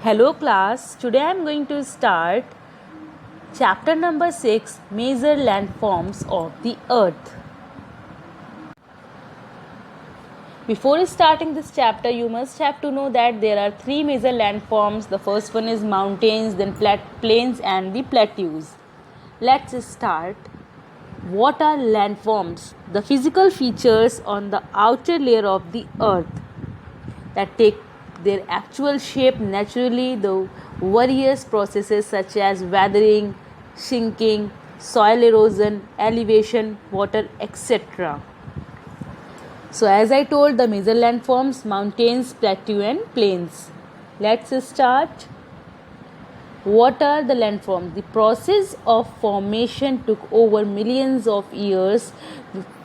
Hello class, today I am going to start chapter number 6, Major Landforms of the Earth. Before starting this chapter, you must have to know that there are three major landforms. The first one is mountains, then plains and the plateaus. Let's start. What are landforms? The physical features on the outer layer of the earth that take their actual shape naturally through various processes such as weathering, sinking, soil erosion, elevation, water, etc. So as I told, the major landforms: mountains, plateau and plains. Let's start. What are the landforms? The process of formation took over millions of years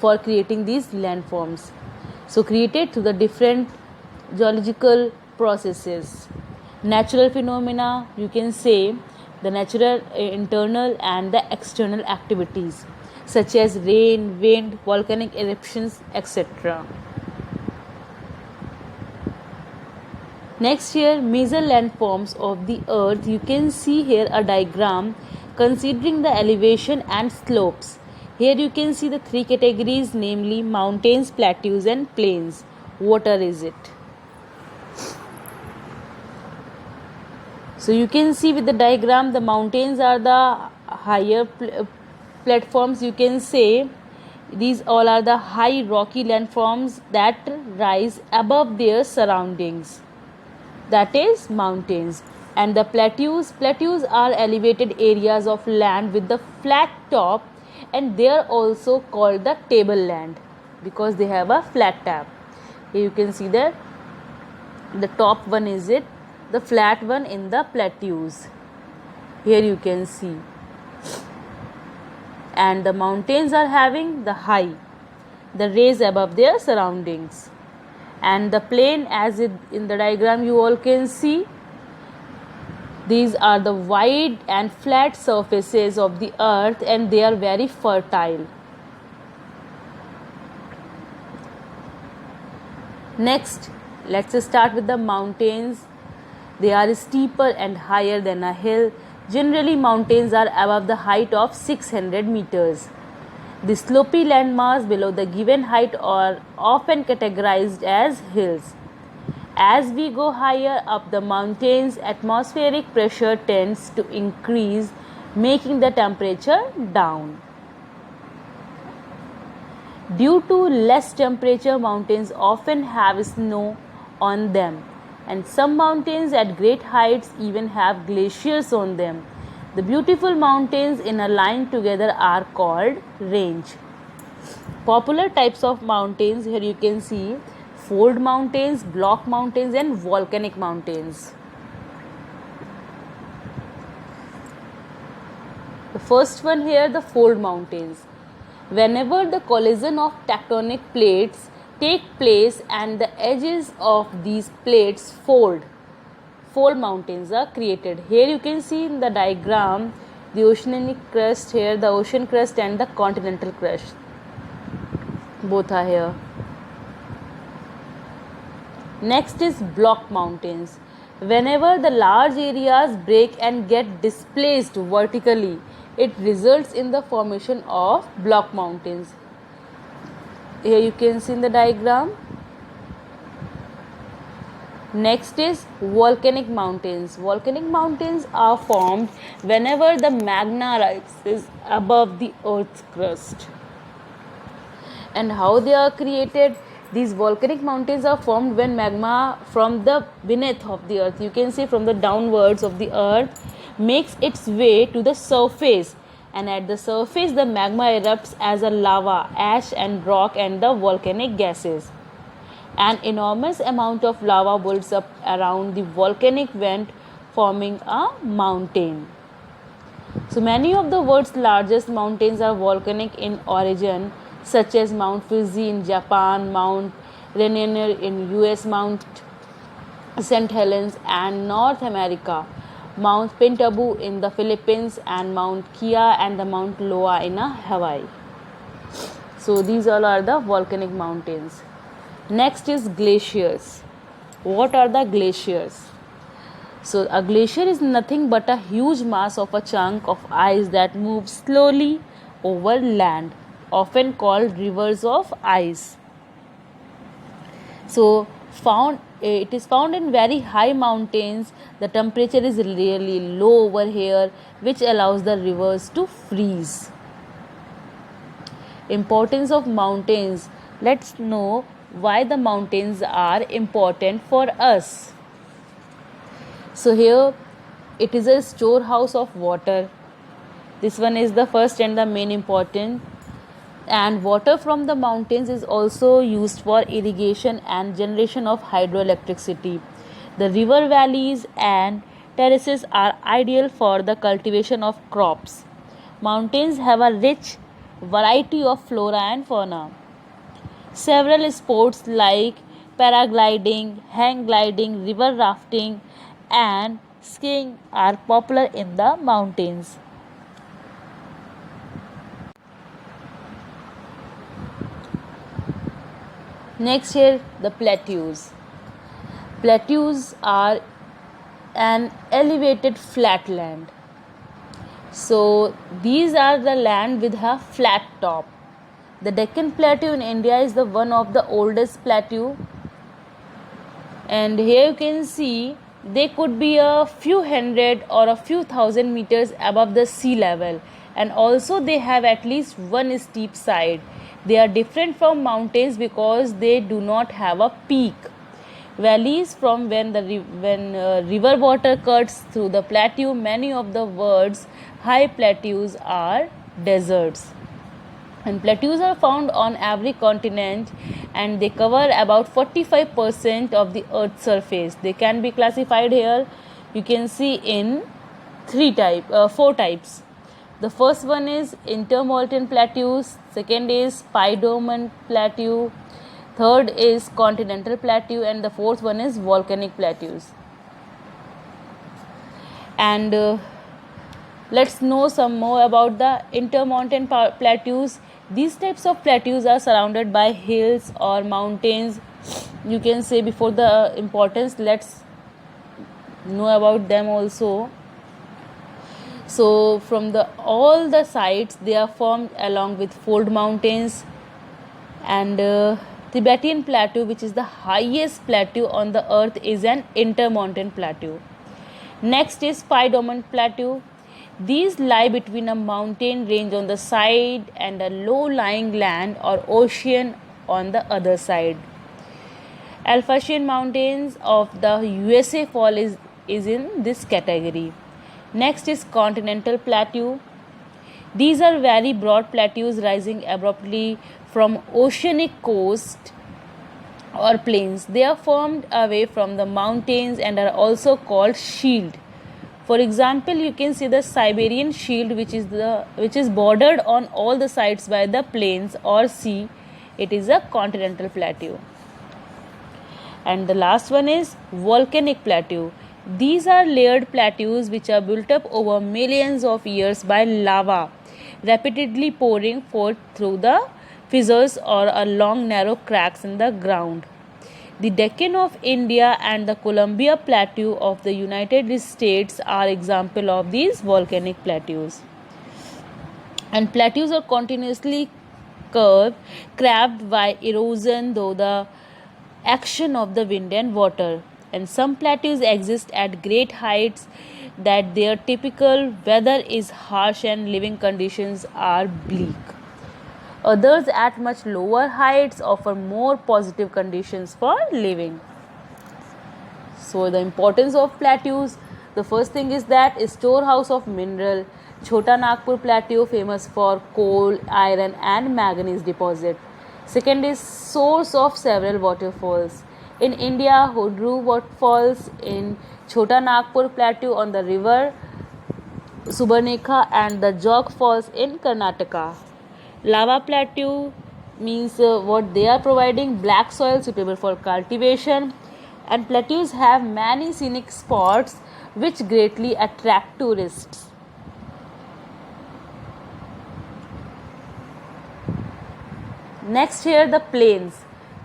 for creating these landforms. So created through the different geological processes. Natural phenomena, you can say the natural internal and the external activities such as rain, wind, volcanic eruptions, etc. Next here, major landforms of the earth. You can see here a diagram considering the elevation and slopes. Here you can see the three categories, namely mountains, plateaus and plains. What is it? So you can see with the diagram, the mountains are the higher platforms. You can say these all are the high rocky landforms that rise above their surroundings. That is mountains. And the plateaus are elevated areas of land with the flat top, and they are also called the tableland because they have a flat top. Here you can see that the top one is it, the flat one in the plateaus. Here you can see. And the mountains are having the high, the raise above their surroundings. And the plain, as in the diagram you all can see, these are the wide and flat surfaces of the earth and they are very fertile. Next, let's start with the mountains. They are steeper and higher than a hill. Generally, mountains are above the height of 600 meters. The slopy landmass below the given height are often categorized as hills. As we go higher up the mountains, atmospheric pressure tends to increase, making the temperature down. Due to less temperature, mountains often have snow on them, and some mountains at great heights even have glaciers on them. The beautiful mountains in a line together are called range. Popular types of mountains, here you can see fold mountains, block mountains and volcanic mountains. The first one here, the fold mountains. Whenever the collision of tectonic plates take place and the edges of these plates fold mountains are created. Here you can see in the diagram the oceanic crust, here the ocean crust and the continental crust, both are here. Next is block mountains. Whenever the large areas break and get displaced vertically, it results in the formation of block mountains. Here you can see in the diagram. Next is volcanic mountains. Volcanic mountains are formed whenever the magma rises above the earth's crust. And how they are created? These volcanic mountains are formed when magma from the beneath of the earth, you can see from the downwards of the earth, makes its way to the surface, and at the surface the magma erupts as a lava, ash and rock and the volcanic gases. An enormous amount of lava builds up around the volcanic vent, forming a mountain. So many of the world's largest mountains are volcanic in origin, such as Mount Fuji in Japan, Mount Rainier in US, Mount St. Helens and North America, Mount Pinatubo in the Philippines and Mount Kea and the Mount Loa in Hawaii. So these all are the volcanic mountains. Next is glaciers. What are the glaciers? So a glacier is nothing but a huge mass of a chunk of ice that moves slowly over land, often called rivers of ice. So found it is found in very high mountains. The temperature is really low over here, which allows the rivers to freeze. Importance of mountains. Let's know why the mountains are important for us. So here it is a storehouse of water. This one is the first and the main important. And water from the mountains is also used for irrigation and generation of hydroelectricity. The river valleys and terraces are ideal for the cultivation of crops. Mountains have a rich variety of flora and fauna. Several sports like paragliding, hang gliding, river rafting, and skiing are popular in the mountains. Next here the plateaus. Plateaus are an elevated flat land. So these are the land with a flat top. The Deccan Plateau in India is the one of the oldest plateau, and here you can see they could be a few hundred or a few thousand meters above the sea level, and also they have at least one steep side. They are different from mountains because they do not have a peak. Valleys from when river water cuts through the plateau. Many of the world's high plateaus are deserts. And plateaus are found on every continent, and they cover about 45% of the earth's surface. They can be classified here, you can see, in four types. The first one is intermountain plateaus, second is Piedmont plateau, third is continental plateau, and the fourth one is volcanic plateaus. And let's know some more about the intermountain plateaus. These types of plateaus are surrounded by hills or mountains. You can say before the importance, let's know about them also. So from all the sites, they are formed along with fold mountains. And Tibetan plateau, which is the highest plateau on the earth, is an intermountain plateau. Next is Piedmont plateau. These lie between a mountain range on the side and a low-lying land or ocean on the other side. Appalachian Mountains of the USA fall is in this category. Next is Continental Plateau. These are very broad plateaus rising abruptly from oceanic coast or plains. They are formed away from the mountains and are also called shield. For example, you can see the Siberian Shield, which is bordered on all the sides by the plains or sea. It is a continental plateau. And the last one is volcanic plateau. These are layered plateaus which are built up over millions of years by lava repeatedly pouring forth through the fissures or along narrow cracks in the ground. The Deccan of India and the Columbia Plateau of the United States are examples of these volcanic plateaus. And plateaus are continuously carved by erosion through the action of the wind and water. And some plateaus exist at great heights that their typical weather is harsh and living conditions are bleak. Others at much lower heights offer more positive conditions for living. So the importance of plateaus, the first thing is that is storehouse of mineral. Chota Nagpur Plateau famous for coal, iron and manganese deposit. Second is source of several waterfalls. In India, Hodru waterfalls in Chota Nagpur Plateau on the river Subarnekha and the Jog Falls in Karnataka. Lava plateau means what they are providing black soil suitable for cultivation, and plateaus have many scenic spots which greatly attract tourists. Next here the plains.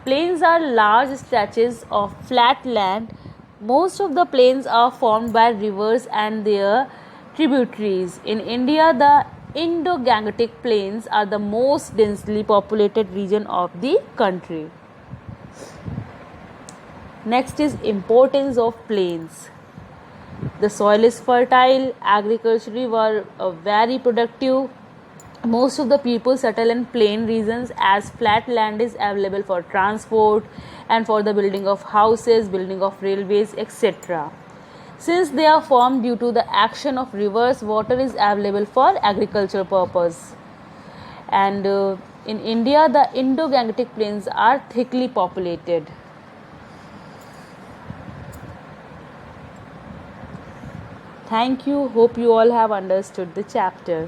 Plains are large stretches of flat land Most of the plains are formed by rivers and their tributaries. In India, the Indo-Gangetic plains are the most densely populated region of the country. Next is importance of plains. The soil is fertile, agriculture were very productive. Most of the people settle in plain regions as flat land is available for transport and for the building of houses, building of railways, etc. Since they are formed due to the action of rivers, water is available for agricultural purpose. And in India, the Indo-Gangetic plains are thickly populated. Thank you. Hope you all have understood the chapter.